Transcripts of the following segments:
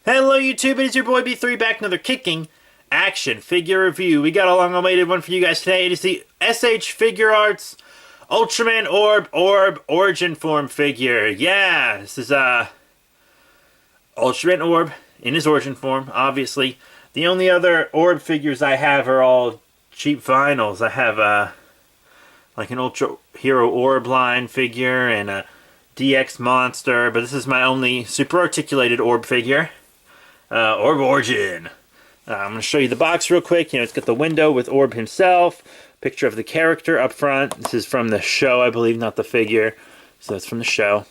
Hello YouTube, it is your boy B3 back another kicking action figure review. We got a long awaited one for you guys today. It is the SH Figuarts Ultraman Orb Origin Form figure. Yeah, this is Ultraman Orb in his origin form, obviously. The only other Orb figures I have are all cheap vinyls. I have like an Ultra Hero Orb line figure and a DX Monster, but this is my only super articulated Orb figure. Orb Origin. I'm going to show you the box real quick. It's got the window with Orb himself, picture of the character up front. This is from the show, I believe, not the figure. So it's from the show.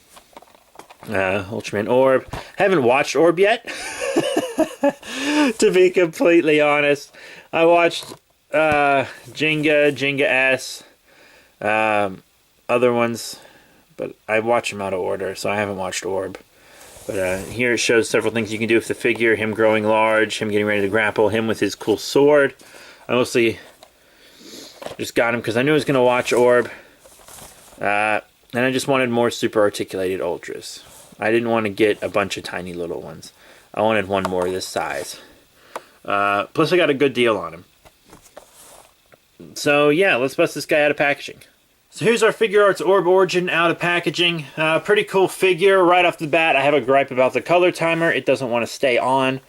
Ultraman Orb. Haven't watched Orb yet, to be completely honest. I watched Jenga S, other ones, but I watch them out of order, so I haven't watched Orb. But here it shows several things you can do with the figure. Him growing large, him getting ready to grapple, him with his cool sword. I mostly just got him because I knew I was going to watch Orb. And I just wanted more super articulated Ultras. I didn't want to get a bunch of tiny little ones. I wanted one more this size. Plus I got a good deal on him. So yeah, let's bust this guy out of packaging. So here's our Figuarts Orb Origin out of packaging. Pretty cool figure. Right off the bat, I have a gripe about the color timer. It doesn't want to stay on.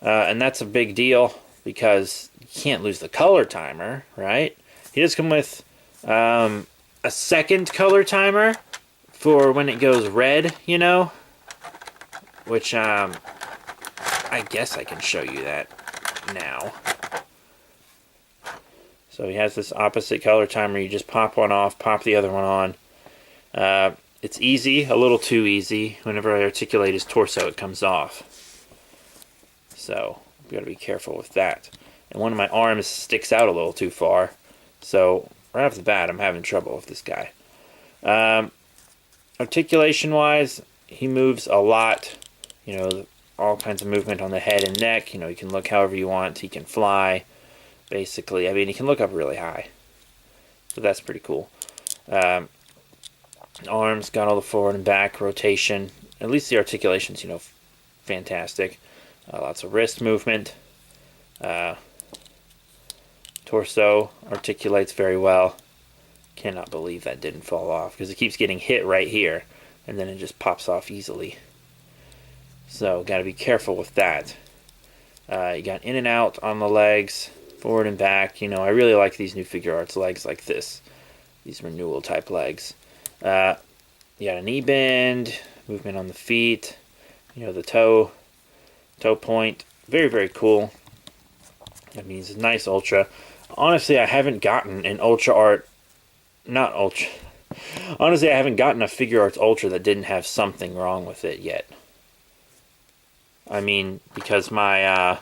And that's a big deal because you can't lose the color timer, right? He does come with a second color timer for when it goes red, which I guess I can show you that now. So he has this opposite color timer. You just pop one off, pop the other one on. It's easy, a little too easy. Whenever I articulate his torso, it comes off. So we've got to be careful with that. And one of my arms sticks out a little too far. So right off the bat, I'm having trouble with this guy. Articulation-wise, he moves a lot. All kinds of movement on the head and neck. He can look however you want. He can fly. Basically, he can look up really high, so that's pretty cool. Arms got all the forward and back rotation. At least the articulation's, fantastic. Lots of wrist movement. Torso articulates very well. Cannot believe that didn't fall off because it keeps getting hit right here, and then it just pops off easily. So, got to be careful with that. You got in and out on the legs. Forward and back. I really like these new Figuarts legs like this. These renewal type legs. You got a knee bend, movement on the feet, the toe point. Very, very cool. That means a nice Ultra. Honestly, I haven't gotten an Honestly, I haven't gotten a Figuarts Ultra that didn't have something wrong with it yet. Because my,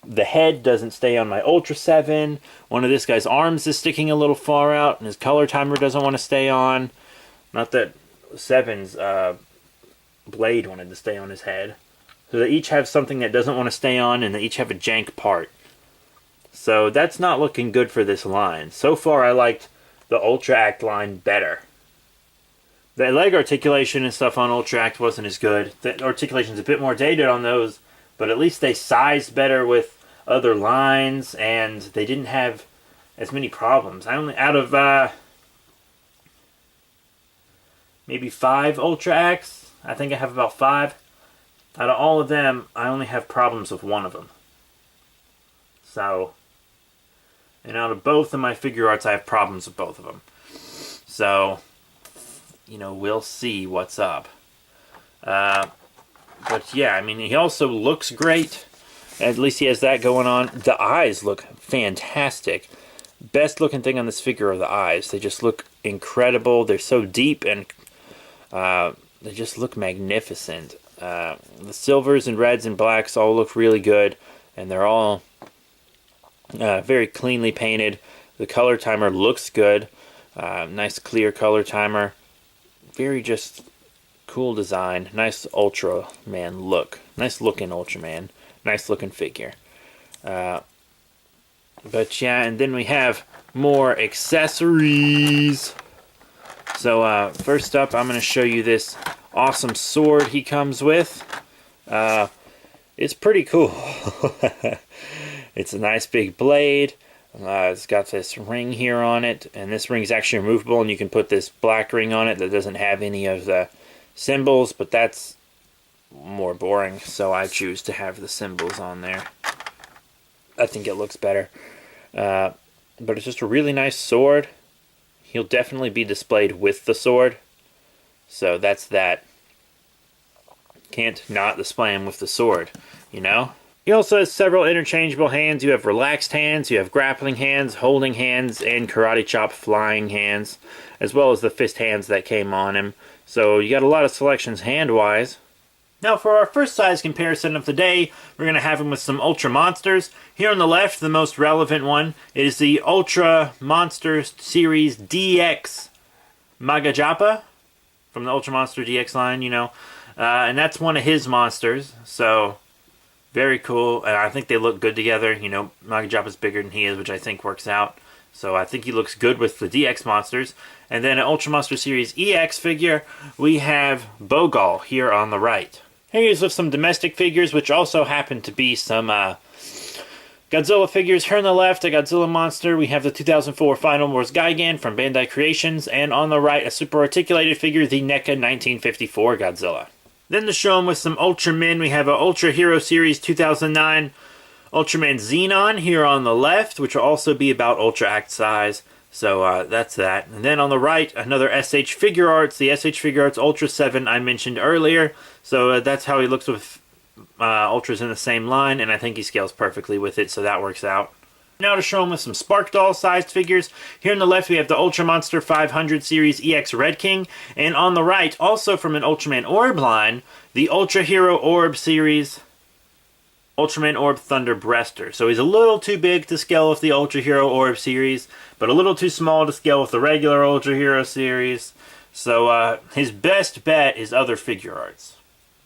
the head doesn't stay on my Ultra 7. One of this guy's arms is sticking a little far out, and his color timer doesn't want to stay on. Not that 7's blade wanted to stay on his head. So they each have something that doesn't want to stay on, and they each have a jank part. So that's not looking good for this line. So far, I liked the Ultra Act line better. The leg articulation and stuff on Ultra Act wasn't as good. The articulation's a bit more dated on those, but at least they sized better with other lines, and they didn't have as many problems. I only, out of maybe 5 Ultra Acts, I think I have about 5. Out of all of them, I only have problems with one of them. So, and out of both of my Figuarts, I have problems with both of them. So, we'll see what's up. But yeah, he also looks great. At least he has that going on. The eyes look fantastic. Best looking thing on this figure are the eyes. They just look incredible. They're so deep and they just look magnificent. The silvers and reds and blacks all look really good. And they're all very cleanly painted. The color timer looks good. Nice clear color timer. Very just cool design. Nice Ultraman look. Nice looking Ultraman. Nice looking figure. But yeah, and then we have more accessories. So first up, I'm going to show you this awesome sword he comes with. It's pretty cool. It's a nice big blade. It's got this ring here on it, and this ring is actually removable, and you can put this black ring on it that doesn't have any of the symbols, but that's more boring, so I choose to have the symbols on there. I think it looks better. But it's just a really nice sword. He'll definitely be displayed with the sword, so that's that. Can't not display him with the sword, you know? He also has several interchangeable hands. You have relaxed hands, you have grappling hands, holding hands, and karate chop flying hands, as well as the fist hands that came on him. So you got a lot of selections hand-wise. Now for our first size comparison of the day, we're going to have him with some Ultra Monsters. Here on the left, the most relevant one is the Ultra Monster Series DX Magajapa from the Ultra Monster DX line, you know. And that's one of his monsters, so very cool. And I think they look good together. You know, Magajapa's bigger than he is, which I think works out. So I think he looks good with the DX monsters. And then an Ultra Monster Series EX figure, we have Bogal here on the right. Here he's with some domestic figures, which also happen to be some Godzilla figures. Here on the left, a Godzilla monster. We have the 2004 Final Wars Gigan from Bandai Creations. And on the right, a super articulated figure, the NECA 1954 Godzilla. Then to show him with some Ultramen, we have a Ultra Hero Series 2009 Ultraman Xenon here on the left, which will also be about Ultra Act size. So that's that. And then on the right, another SH Figuarts, the SH Figuarts Ultra 7 I mentioned earlier. So that's how he looks with Ultras in the same line, and I think he scales perfectly with it, so that works out. Now to show him with some Spark Doll sized figures. Here on the left we have the Ultra Monster 500 Series EX Red King. And on the right, also from an Ultraman Orb line, the Ultra Hero Orb Series Ultraman Orb Thunder Breaster. So he's a little too big to scale with the Ultra Hero Orb series, but a little too small to scale with the regular Ultra Hero series. So his best bet is other Figuarts,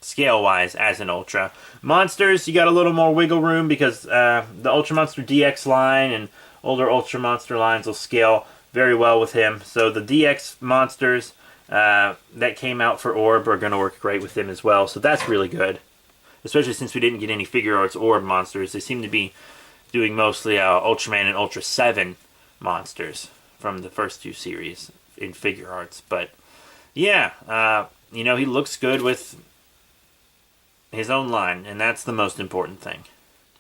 scale-wise, as an Ultra. Monsters, you got a little more wiggle room because the Ultra Monster DX line and older Ultra Monster lines will scale very well with him. So the DX monsters that came out for Orb are going to work great with him as well. So that's really good, especially since we didn't get any Figuarts Orb monsters. They seem to be doing mostly Ultraman and Ultra 7 monsters from the first two series in Figuarts. But yeah, you know, he looks good with his own line, and that's the most important thing.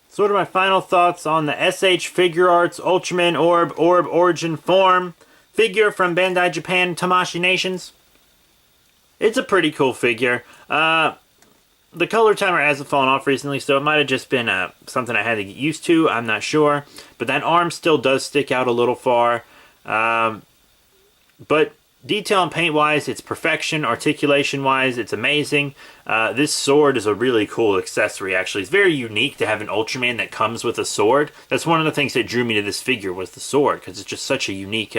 So what are my final thoughts on the SH Figuarts Ultraman Orb Origin Form figure from Bandai Japan Tamashii Nations? It's a pretty cool figure. The color timer hasn't fallen off recently, so it might have just been something I had to get used to. I'm not sure. But that arm still does stick out a little far. But detail and paint-wise, it's perfection. Articulation-wise, it's amazing. This sword is a really cool accessory, actually. It's very unique to have an Ultraman that comes with a sword. That's one of the things that drew me to this figure, was the sword, because it's just such a unique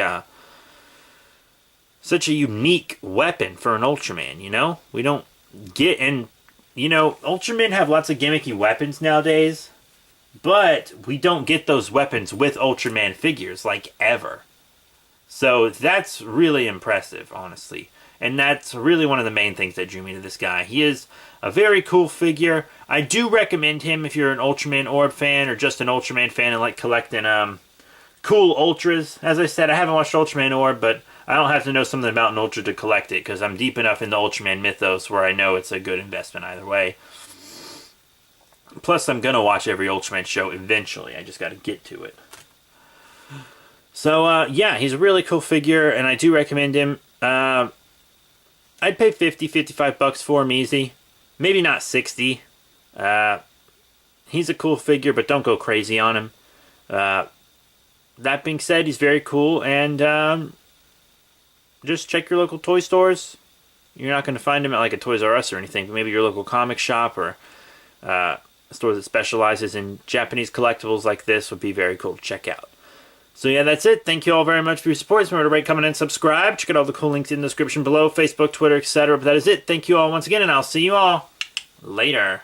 weapon for an Ultraman, you know? We don't get... And, you know, Ultramen have lots of gimmicky weapons nowadays, but we don't get those weapons with Ultraman figures, like, ever. So that's really impressive, honestly. And that's really one of the main things that drew me to this guy. He is a very cool figure. I do recommend him if you're an Ultraman Orb fan or just an Ultraman fan and like collecting cool Ultras. As I said, I haven't watched Ultraman Orb, but I don't have to know something about an Ultra to collect it, because I'm deep enough in the Ultraman mythos where I know it's a good investment either way. Plus, I'm going to watch every Ultraman show eventually. I just got to get to it. So, yeah, he's a really cool figure, and I do recommend him. I'd pay $50-$55 for him easy. Maybe not 60. He's a cool figure, but don't go crazy on him. That being said, he's very cool, and just check your local toy stores. You're not going to find him at like a Toys R Us or anything, but maybe your local comic shop or a store that specializes in Japanese collectibles like this would be very cool to check out. So yeah, that's it. Thank you all very much for your support. Remember to rate, comment, and subscribe. Check out all the cool links in the description below, Facebook, Twitter, etc. But that is it. Thank you all once again, and I'll see you all later.